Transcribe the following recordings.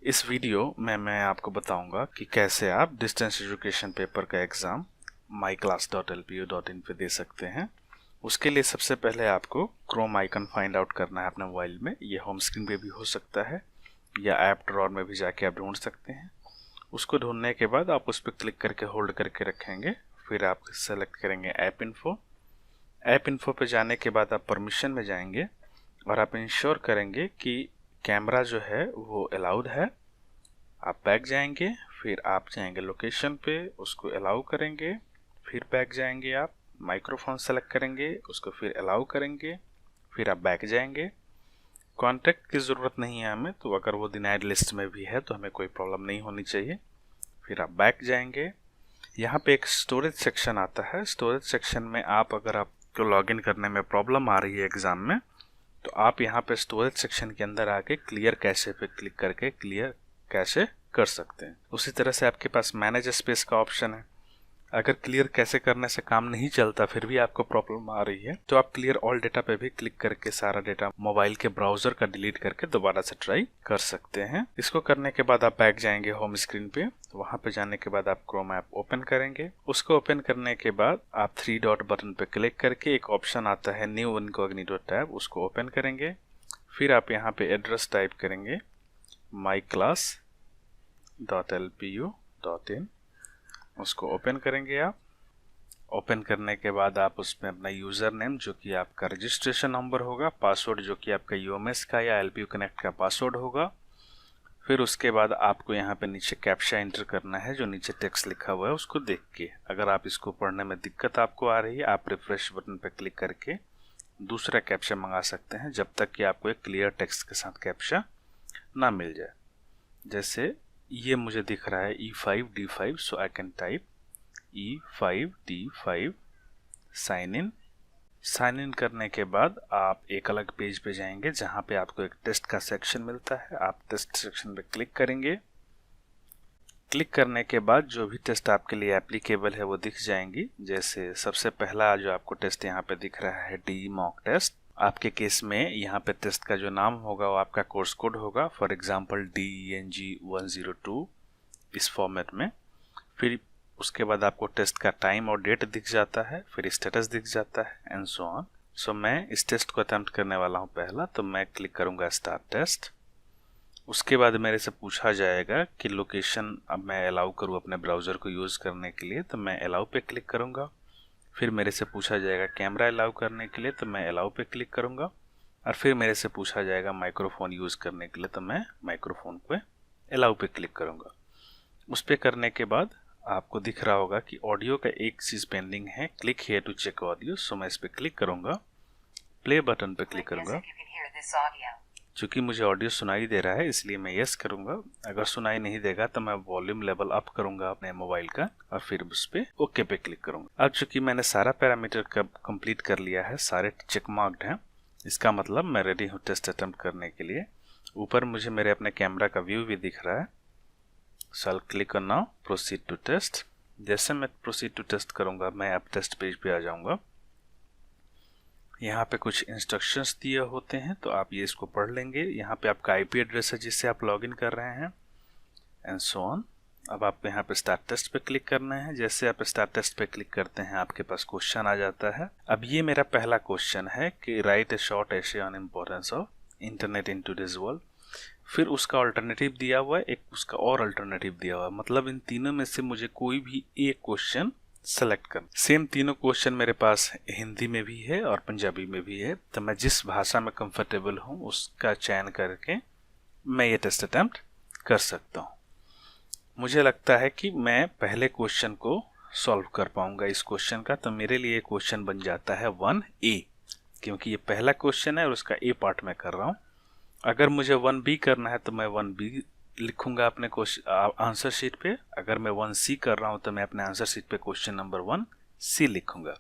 इस वीडियो में मैं आपको बताऊंगा कि कैसे आप डिस्टेंस एजुकेशन पेपर का एग्ज़ाम myclass.lpu.in पे दे सकते हैं। उसके लिए सबसे पहले आपको क्रोम आइकन फाइंड आउट करना है अपने मोबाइल में। ये होम स्क्रीन पे भी हो सकता है या ऐप ड्रॉअर में भी जाके आप ढूंढ सकते हैं। उसको ढूंढने के बाद आप उस पर क्लिक करके होल्ड करके रखेंगे। फिर आप सेलेक्ट करेंगे ऐप इन्फो। ऐप इन्फो पे जाने के बाद आप परमिशन में जाएंगे और आप इंश्योर करेंगे कि कैमरा जो है वो अलाउड है। आप बैक जाएंगे, फिर आप जाएंगे लोकेशन पे, उसको अलाउ करेंगे, फिर बैक जाएंगे, आप माइक्रोफोन सेलेक्ट करेंगे, उसको फिर अलाउ करेंगे, फिर आप बैक जाएंगे। कॉन्टैक्ट की ज़रूरत नहीं है हमें, तो अगर वो डिनाइड लिस्ट में भी है तो हमें कोई प्रॉब्लम नहीं होनी चाहिए। फिर आप बैक जाएंगे। यहाँ पे एक स्टोरेज सेक्शन आता है। स्टोरेज सेक्शन में अगर आपको लॉगिन करने में प्रॉब्लम आ रही है एग्ज़ाम में, तो आप यहाँ पे स्टोरेज सेक्शन के अंदर आके क्लियर कैशे पे क्लिक करके क्लियर कैशे कर सकते हैं। उसी तरह से आपके पास मैनेज स्पेस का ऑप्शन है। अगर क्लियर कैशे करने से काम नहीं चलता, फिर भी आपको प्रॉब्लम आ रही है, तो आप क्लियर ऑल डेटा पे भी क्लिक करके सारा डेटा मोबाइल के ब्राउजर का डिलीट करके दोबारा से ट्राई कर सकते हैं। इसको करने के बाद आप बैक जाएंगे होम स्क्रीन पे। वहां पे जाने के बाद आप क्रोम ऐप ओपन करेंगे। उसको ओपन करने के बाद आप 3 डॉट बटन पे क्लिक करके एक ऑप्शन आता है न्यू इनकॉग्निटो टैब, उसको ओपन करेंगे। फिर आप यहाँ पे एड्रेस टाइप करेंगे myclass.lpu.in, उसको ओपन करेंगे। आप ओपन करने के बाद आप उसमें अपना यूज़र नेम जो कि आपका रजिस्ट्रेशन नंबर होगा, पासवर्ड जो कि आपका यूएमएस का या एलपीयू कनेक्ट का पासवर्ड होगा। फिर उसके बाद आपको यहाँ पे नीचे कैप्चा एंटर करना है, जो नीचे टेक्स्ट लिखा हुआ है उसको देख के। अगर आप इसको पढ़ने में दिक्कत आपको आ रही है, आप रिफ्रेश बटन पर क्लिक करके दूसरा कैप्चा मंगा सकते हैं, जब तक कि आपको एक क्लियर टेक्स्ट के साथ कैप्चा ना मिल जाए। जैसे ये मुझे दिख रहा है E5D5, so I can type E5D5 sign in. Sign in करने के बाद आप एक अलग पेज पे जाएंगे जहां पे आपको एक टेस्ट का सेक्शन मिलता है। आप टेस्ट सेक्शन पे क्लिक करेंगे। क्लिक करने के बाद जो भी टेस्ट आपके लिए एप्लीकेबल है वो दिख जाएंगी। जैसे सबसे पहला जो आपको टेस्ट यहाँ पे दिख रहा है डी मॉक टेस्ट। आपके केस में यहाँ पे टेस्ट का जो नाम होगा वो आपका कोर्स कोड होगा, फॉर एग्जांपल DENG102 इस फॉर्मेट में। फिर उसके बाद आपको टेस्ट का टाइम और डेट दिख जाता है, फिर स्टेटस दिख जाता है एंड सो ऑन। सो मैं इस टेस्ट को अटेम्प्ट करने वाला हूँ पहला, तो मैं क्लिक करूँगा स्टार्ट टेस्ट। उसके बाद मेरे से पूछा जाएगा कि लोकेशन अब मैं अलाउ करूँ अपने ब्राउज़र को यूज़ करने के लिए, तो मैं अलाउ पे क्लिक करूँगा। फिर मेरे से पूछा जाएगा कैमरा अलाउ करने के लिए, तो मैं अलाउ पे क्लिक करूँगा। और फिर मेरे से पूछा जाएगा माइक्रोफोन यूज़ करने के लिए, तो मैं माइक्रोफोन पे अलाउ पे क्लिक करूँगा। उस पर करने के बाद आपको दिख रहा होगा कि ऑडियो का एक चीज़ पेंडिंग है, click here to check audio. So मैं इस पर क्लिक करूँगा, प्ले बटन पे क्लिक करूँगा। चूँकि मुझे ऑडियो सुनाई दे रहा है इसलिए मैं यस करूँगा। अगर सुनाई नहीं देगा तो मैं वॉल्यूम लेवल अप करूँगा अपने मोबाइल का और फिर उस पर ओके पे क्लिक करूँगा। अब चूँकि मैंने सारा पैरामीटर कंप्लीट कर लिया है, सारे चेक मार्क्ड हैं, इसका मतलब मैं रेडी हूँ टेस्ट अटेम्प्ट करने के लिए। ऊपर मुझे मेरे अपने कैमरा का व्यू भी दिख रहा है। So I click on now proceed to test. जैसे मैं प्रोसीड टू टेस्ट करूँगा, मैं अब टेस्ट पेज पे आ जाऊँगा। यहाँ पे कुछ इंस्ट्रक्शंस दिए होते हैं, तो आप ये इसको पढ़ लेंगे। यहाँ पे आपका आईपी एड्रेस है जिससे आप लॉगिन कर रहे हैं एंड सो ऑन। अब आपको यहाँ पे स्टार्ट टेस्ट पे क्लिक करना है। जैसे आप स्टार्ट टेस्ट पे क्लिक करते हैं आपके पास क्वेश्चन आ जाता है। अब ये मेरा पहला क्वेश्चन है कि right A short essay on importance of internet in today's world. फिर उसका अल्टरनेटिव दिया हुआ है, एक उसका और अल्टरनेटिव दिया हुआ है। मतलब इन तीनों में से मुझे कोई भी एक क्वेश्चन सेलेक्ट करना। सेम तीनों क्वेश्चन मेरे पास हिंदी में भी है और पंजाबी में भी है, तो मैं जिस भाषा में कंफर्टेबल हूँ उसका चयन करके मैं ये टेस्ट अटेम्प्ट कर सकता हूँ। मुझे लगता है कि मैं पहले क्वेश्चन को सॉल्व कर पाऊंगा इस क्वेश्चन का, तो मेरे लिए क्वेश्चन बन जाता है 1A, क्योंकि ये पहला क्वेश्चन है और उसका ए पार्ट में कर रहा हूँ। अगर मुझे 1B करना है तो मैं 1B लिखूंगा अपने आंसर शीट पे। अगर मैं 1C कर रहा हूं तो मैं अपने आंसर शीट पे क्वेश्चन नंबर 1C लिखूंगा।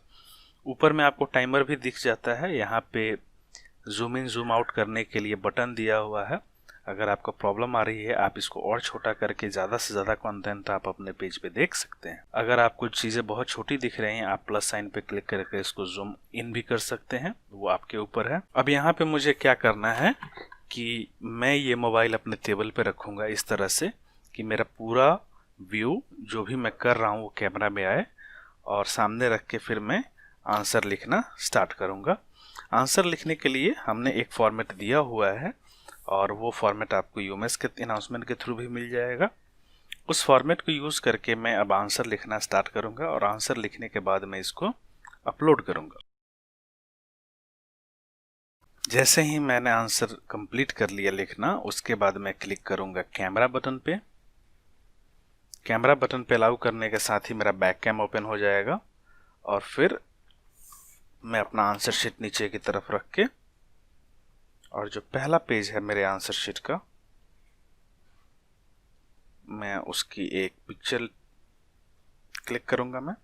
ऊपर में आपको टाइमर भी दिख जाता है। यहाँ पे जूम इन जूम आउट करने के लिए बटन दिया हुआ है। अगर आपको प्रॉब्लम आ रही है आप इसको और छोटा करके ज़्यादा से ज़्यादा कंटेंट आप अपने पेज पे देख सकते हैं। अगर आपको चीज़ें बहुत छोटी दिख रही हैं, आप प्लस साइन पे क्लिक करके इसको जूम इन भी कर सकते हैं, वो आपके ऊपर है। अब यहाँ पे मुझे क्या करना है कि मैं ये मोबाइल अपने टेबल पे रखूँगा इस तरह से कि मेरा पूरा व्यू जो भी मैं कर रहा हूँ वो कैमरा में आए, और सामने रख के फिर मैं आंसर लिखना स्टार्ट करूँगा। आंसर लिखने के लिए हमने एक फॉर्मेट दिया हुआ है, और वो फॉर्मेट आपको यूएमएस के अनाउंसमेंट के थ्रू भी मिल जाएगा। उस फॉर्मेट को यूज़ करके मैं अब आंसर लिखना स्टार्ट करूँगा, और आंसर लिखने के बाद मैं इसको अपलोड करूँगा। जैसे ही मैंने आंसर कंप्लीट कर लिया लिखना, उसके बाद मैं क्लिक करूँगा कैमरा बटन पे। कैमरा बटन पे अलाउ करने के साथ ही मेरा बैक कैम ओपन हो जाएगा, और फिर मैं अपना आंसर शीट नीचे की तरफ रख के, और जो पहला पेज है मेरे आंसर शीट का, मैं उसकी एक पिक्चर क्लिक करूंगा। मैं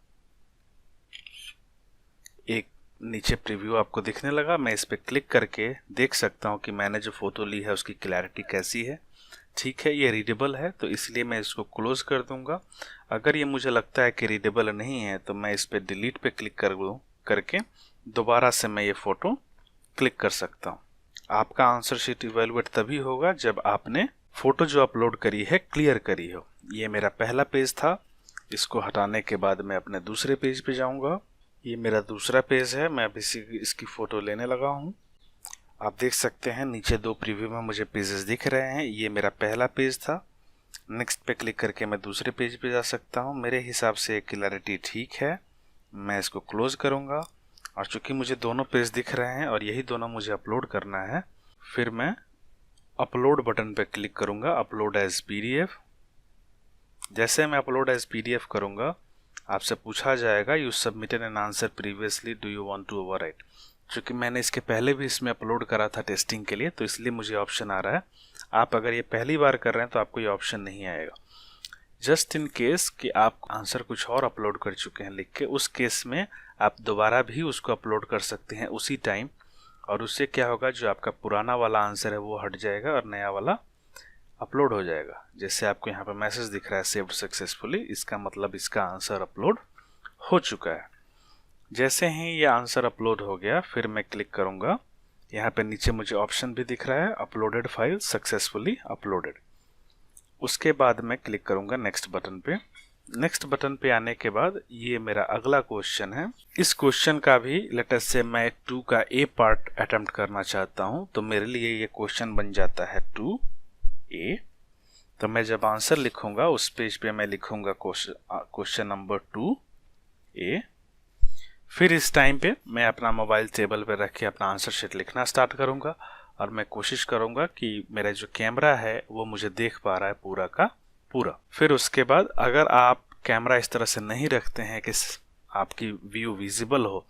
एक नीचे प्रीव्यू आपको दिखने लगा, मैं इस पर क्लिक करके देख सकता हूं कि मैंने जो फोटो ली है उसकी क्लैरिटी कैसी है। ठीक है, ये रीडेबल है, तो इसलिए मैं इसको क्लोज कर दूंगा। अगर ये मुझे लगता है कि रीडेबल नहीं है तो मैं इस पर डिलीट पे क्लिक करके दोबारा से मैं ये फ़ोटो क्लिक कर सकता हूँ। आपका आंसर शीट इवेलुएट तभी होगा जब आपने फ़ोटो जो अपलोड करी है क्लियर करी हो। ये मेरा पहला पेज था, इसको हटाने के बाद मैं अपने दूसरे पेज पे जाऊँगा। ये मेरा दूसरा पेज है, मैं अब इसकी फ़ोटो लेने लगा हूँ। आप देख सकते हैं नीचे दो प्रीव्यू में मुझे पेजेस दिख रहे हैं। ये मेरा पहला पेज था। नेक्स्ट पे क्लिक करके मैं दूसरे पेज पे जा सकता हूँ। मेरे हिसाब से क्लैरिटी ठीक है, मैं इसको क्लोज करूँगा। और चूंकि मुझे दोनों पेज दिख रहे हैं और यही दोनों मुझे अपलोड करना है, फिर मैं अपलोड बटन पे क्लिक करूँगा, अपलोड एज पीडीएफ। जैसे मैं अपलोड एज पीडीएफ करूँगा, आपसे पूछा जाएगा you submitted an answer previously, do you want to overwrite. चूँकि मैंने इसके पहले भी इसमें अपलोड करा था टेस्टिंग के लिए, तो इसलिए मुझे ऑप्शन आ रहा है। आप अगर ये पहली बार कर रहे हैं तो आपको ये ऑप्शन नहीं आएगा। जस्ट इन केस कि आप आंसर कुछ और अपलोड कर चुके हैं लिख के, उस केस में आप दोबारा भी उसको अपलोड कर सकते हैं उसी टाइम, और उससे क्या होगा, जो आपका पुराना वाला आंसर है वो हट जाएगा और नया वाला अपलोड हो जाएगा। जैसे आपको यहाँ पर मैसेज दिख रहा है सेव्ड सक्सेसफुली, इसका मतलब इसका आंसर अपलोड हो चुका है। जैसे ही ये आंसर अपलोड हो गया, फिर मैं क्लिक करूँगा, यहाँ पे नीचे मुझे ऑप्शन भी दिख रहा है अपलोडेड फाइल सक्सेसफुली अपलोडेड। उसके बाद मैं क्लिक करूँगा नेक्स्ट बटन पे। नेक्स्ट बटन पे आने के बाद ये मेरा अगला क्वेश्चन है। इस क्वेश्चन का भी लेटर से मैं 2 का ए पार्ट अटेम्प्ट करना चाहता हूँ, तो मेरे लिए ये क्वेश्चन बन जाता है 2A। तो मैं जब आंसर लिखूंगा उस पेज पे मैं लिखूंगा क्वेश्चन नंबर 2A। फिर इस टाइम पे मैं अपना मोबाइल टेबल पे रख के अपना आंसर शीट लिखना स्टार्ट करूंगा, और मैं कोशिश करूंगा कि मेरा जो कैमरा है वो मुझे देख पा रहा है पूरा का पूरा। फिर उसके बाद अगर आप कैमरा इस तरह से नहीं रखते हैं कि आपकी व्यू विजिबल हो,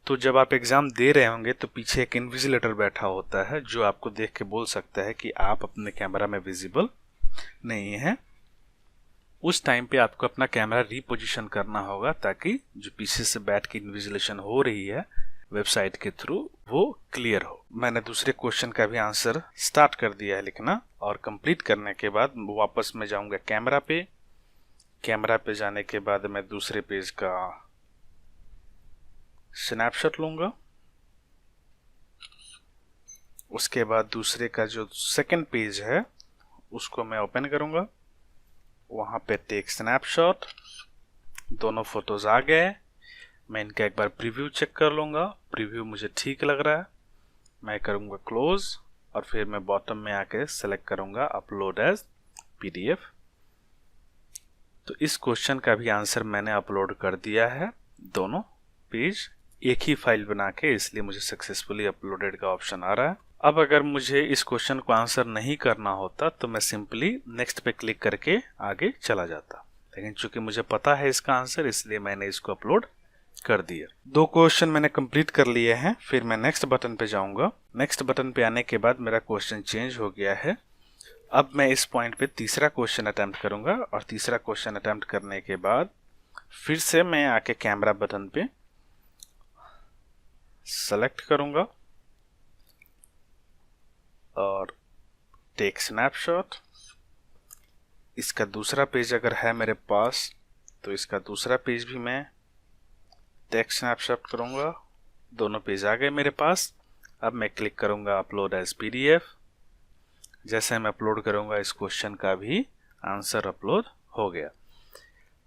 तो जब आप एग्ज़ाम दे रहे होंगे तो पीछे एक इन्विजिलेटर बैठा होता है जो आपको देख के बोल सकता है कि आप अपने कैमरा में विजिबल नहीं है। उस टाइम पे आपको अपना कैमरा रीपोजिशन करना होगा, ताकि जो पीछे से बैठ के इन्विजिलेशन हो रही है वेबसाइट के थ्रू वो क्लियर हो। मैंने दूसरे क्वेश्चन का भी आंसर स्टार्ट कर दिया है लिखना, और कंप्लीट करने के बाद वापस मैं जाऊंगा कैमरा पे। कैमरा पे जाने के बाद मैं दूसरे पेज का स्नैपशॉट लूंगा। उसके बाद दूसरे का जो सेकंड पेज है उसको मैं ओपन करूंगा, वहां पे टेक स्नैपशॉट। दोनों फोटोज आ गए। मैं इनका एक बार प्रीव्यू चेक कर लूँगा। प्रीव्यू मुझे ठीक लग रहा है, मैं करूँगा क्लोज, और फिर मैं बॉटम में आके सेलेक्ट करूँगा अपलोड एज पीडीएफ। तो इस क्वेश्चन का भी आंसर मैंने अपलोड कर दिया है, दोनों पेज एक ही फाइल बना के, इसलिए मुझे सक्सेसफुली अपलोडेड का ऑप्शन आ रहा है। अब अगर मुझे इस क्वेश्चन को आंसर नहीं करना होता तो मैं सिंपली नेक्स्ट पे क्लिक करके आगे चला जाता, लेकिन चूंकि मुझे पता है इसका आंसर, इसलिए मैंने इसको अपलोड कर दिया। 2 क्वेश्चन मैंने कंप्लीट कर लिए हैं। फिर मैं नेक्स्ट बटन पे जाऊंगा। नेक्स्ट बटन पे आने के बाद मेरा क्वेश्चन चेंज हो गया है। अब मैं इस पॉइंट पे तीसरा क्वेश्चन अटेम्प्ट करूंगा, और तीसरा क्वेश्चन अटेम्प्ट करने के बाद फिर से मैं आके कैमरा बटन पे सेलेक्ट करूंगा और टेक स्नैपशॉट। इसका दूसरा पेज अगर है मेरे पास तो इसका दूसरा पेज भी मैं टेक स्नैपशॉट करूंगा। दोनों पेज आ गए मेरे पास। अब मैं क्लिक करूंगा अपलोड एज पीडीएफ। जैसे मैं अपलोड करूँगा इस क्वेश्चन का भी आंसर अपलोड हो गया।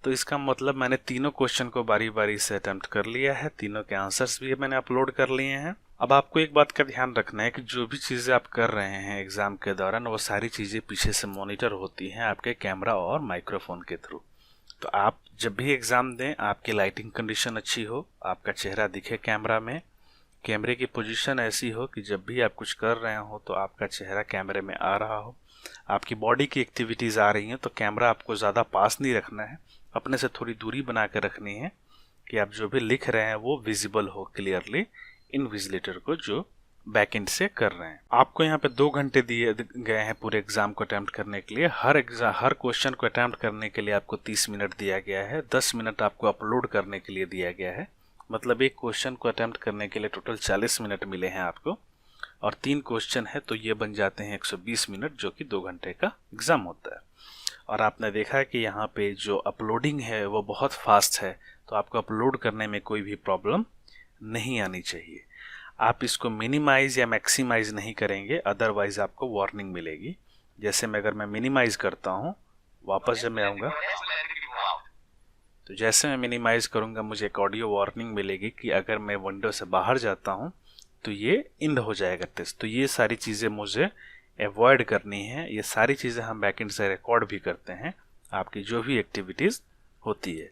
तो इसका मतलब मैंने तीनों क्वेश्चन को बारी बारी से अटेम्प्ट कर लिया है, तीनों के आंसर्स भी मैंने अपलोड कर लिए हैं। अब आपको एक बात का ध्यान रखना है कि जो भी चीज़ें आप कर रहे हैं एग्ज़ाम के दौरान, वो सारी चीज़ें पीछे से मॉनिटर होती हैं आपके कैमरा और माइक्रोफोन के थ्रू। तो आप जब भी एग्ज़ाम दें, आपकी लाइटिंग कंडीशन अच्छी हो, आपका चेहरा दिखे कैमरा में, कैमरे की पोजीशन ऐसी हो कि जब भी आप कुछ कर रहे हो तो आपका चेहरा कैमरे में आ रहा हो, आपकी बॉडी की एक्टिविटीज़ आ रही हैं, तो कैमरा आपको ज़्यादा पास नहीं रखना है, अपने से थोड़ी दूरी बना कर रखनी है कि आप जो भी लिख रहे हैं वो विजिबल हो क्लियरली इनविजिलेटर को जो बैक एंड से कर रहे हैं। आपको यहाँ पे 2 घंटे दिए गए हैं पूरे एग्जाम को अटेम्प्ट करने के लिए। हर क्वेश्चन को अटेम्प्ट करने के लिए आपको 30 मिनट दिया गया है, 10 मिनट आपको अपलोड करने के लिए दिया गया है। मतलब एक क्वेश्चन को अटेम्प्ट करने के लिए टोटल 40 मिनट मिले हैं आपको, और 3 क्वेश्चन है तो ये बन जाते हैं 120 मिनट, जो कि 2 घंटे का एग्ज़ाम होता है। और आपने देखा है कि यहाँ पे जो अपलोडिंग है वो बहुत फास्ट है, तो आपको अपलोड करने में कोई भी प्रॉब्लम नहीं आनी चाहिए। आप इसको मिनिमाइज़ या मैक्सिमाइज़ नहीं करेंगे, अदरवाइज़ आपको वार्निंग मिलेगी। जैसे मैं अगर मैं मिनिमाइज़ करता हूँ, वापस जब मैं आऊँगा तो जैसे मैं मिनिमाइज़ करूँगा मुझे एक ऑडियो वार्निंग मिलेगी कि अगर मैं विंडो से बाहर जाता हूँ तो ये एंड हो जाएगा टेस्ट। तो ये सारी चीज़ें मुझे अवॉइड करनी है। ये सारी चीज़ें हम बैकएंड से रिकॉर्ड भी करते हैं, आपकी जो भी एक्टिविटीज़ होती है।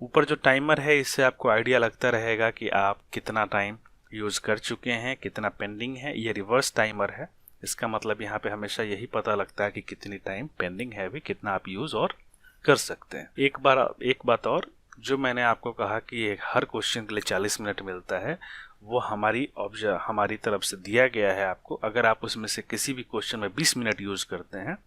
ऊपर जो टाइमर है इससे आपको आइडिया लगता रहेगा कि आप कितना टाइम यूज़ कर चुके हैं, कितना पेंडिंग है। ये रिवर्स टाइमर है, इसका मतलब यहाँ पे हमेशा यही पता लगता है कि कितनी टाइम पेंडिंग है अभी, कितना आप यूज़ और कर सकते हैं। एक बात और, जो मैंने आपको कहा कि हर क्वेश्चन के लिए 40 मिनट मिलता है, वो हमारी तरफ से दिया गया है आपको। अगर आप उसमें से किसी भी क्वेश्चन में 20 मिनट यूज़ करते हैं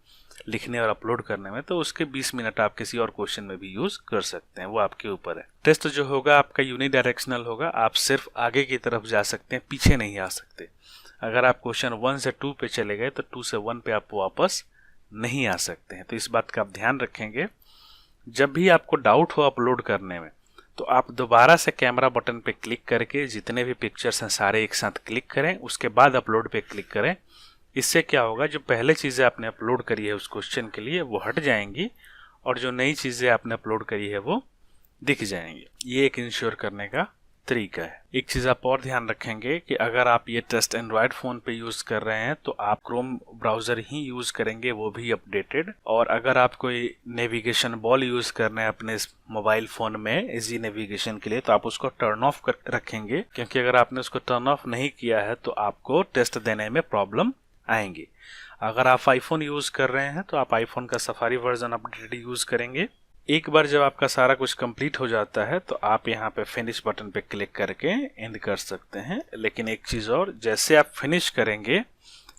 लिखने और अपलोड करने में, तो उसके 20 मिनट आप किसी और क्वेश्चन में भी यूज़ कर सकते हैं, वो आपके ऊपर है। टेस्ट जो होगा आपका यूनिडायरेक्शनल होगा, आप सिर्फ आगे की तरफ जा सकते हैं, पीछे नहीं आ सकते। अगर आप क्वेश्चन 1 से 2 पे चले गए तो 2 से 1 पे आप वापस नहीं आ सकते हैं। तो इस बात का आप ध्यान रखेंगे। जब भी आपको डाउट हो अपलोड करने में, तो आप दोबारा से कैमरा बटन पे क्लिक करके जितने भी पिक्चर्स हैं सारे एक साथ क्लिक करें, उसके बाद अपलोड पे क्लिक करें। इससे क्या होगा, जो पहले चीज़ें आपने अपलोड करी है उस क्वेश्चन के लिए वो हट जाएंगी, और जो नई चीज़ें आपने अपलोड करी है वो दिख जाएंगी। ये एक इंश्योर करने का तरीका है। एक चीज़ आप और ध्यान रखेंगे कि अगर आप ये टेस्ट एंड्रॉयड फ़ोन पे यूज़ कर रहे हैं तो आप क्रोम ब्राउज़र ही यूज़ करेंगे, वो भी अपडेटेड। और अगर आप कोई नेविगेशन बॉल यूज़ कर रहे हैं अपने मोबाइल फ़ोन में इजी नेविगेशन के लिए, तो आप उसको टर्न ऑफ कर रखेंगे, क्योंकि अगर आपने उसको टर्न ऑफ नहीं किया है तो आपको टेस्ट देने में प्रॉब्लम आएंगी। अगर आप आईफोन यूज़ कर रहे हैं तो आप आईफोन का सफारी वर्जन अपडेटेड यूज़ करेंगे। एक बार जब आपका सारा कुछ कंप्लीट हो जाता है तो आप यहाँ पे फिनिश बटन पे क्लिक करके एंड कर सकते हैं। लेकिन एक चीज़ और, जैसे आप फिनिश करेंगे,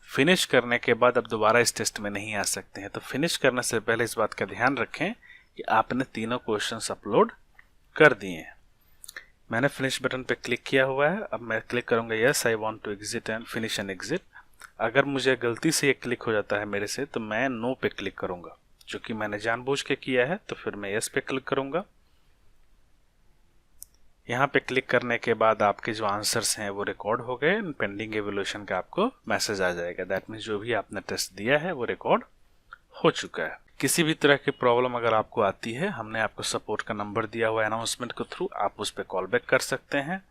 फिनिश करने के बाद आप दोबारा इस टेस्ट में नहीं आ सकते हैं। तो फिनिश करने से पहले इस बात का ध्यान रखें कि आपने तीनों क्वेश्चंस अपलोड कर दिए हैं। मैंने फिनिश बटन पे क्लिक किया हुआ है। अब मैं क्लिक करूँगा yes I want to exit and finish and exit. अगर मुझे गलती से ये क्लिक हो जाता है मेरे से, तो मैं नो पे क्लिक करूँगा, जो कि मैंने जानबूझ के किया है। तो फिर मैं यस पे क्लिक करूंगा। यहाँ पे क्लिक करने के बाद आपके जो आंसर्स हैं वो रिकॉर्ड हो गए। पेंडिंग एवोल्यूशन का आपको मैसेज आ जाएगा। दैट मीन्स जो भी आपने टेस्ट दिया है वो रिकॉर्ड हो चुका है। किसी भी तरह की प्रॉब्लम अगर आपको आती है, हमने आपको सपोर्ट का नंबर दिया हुआ है अनाउंसमेंट के थ्रू, आप उस पर कॉल बैक कर सकते हैं।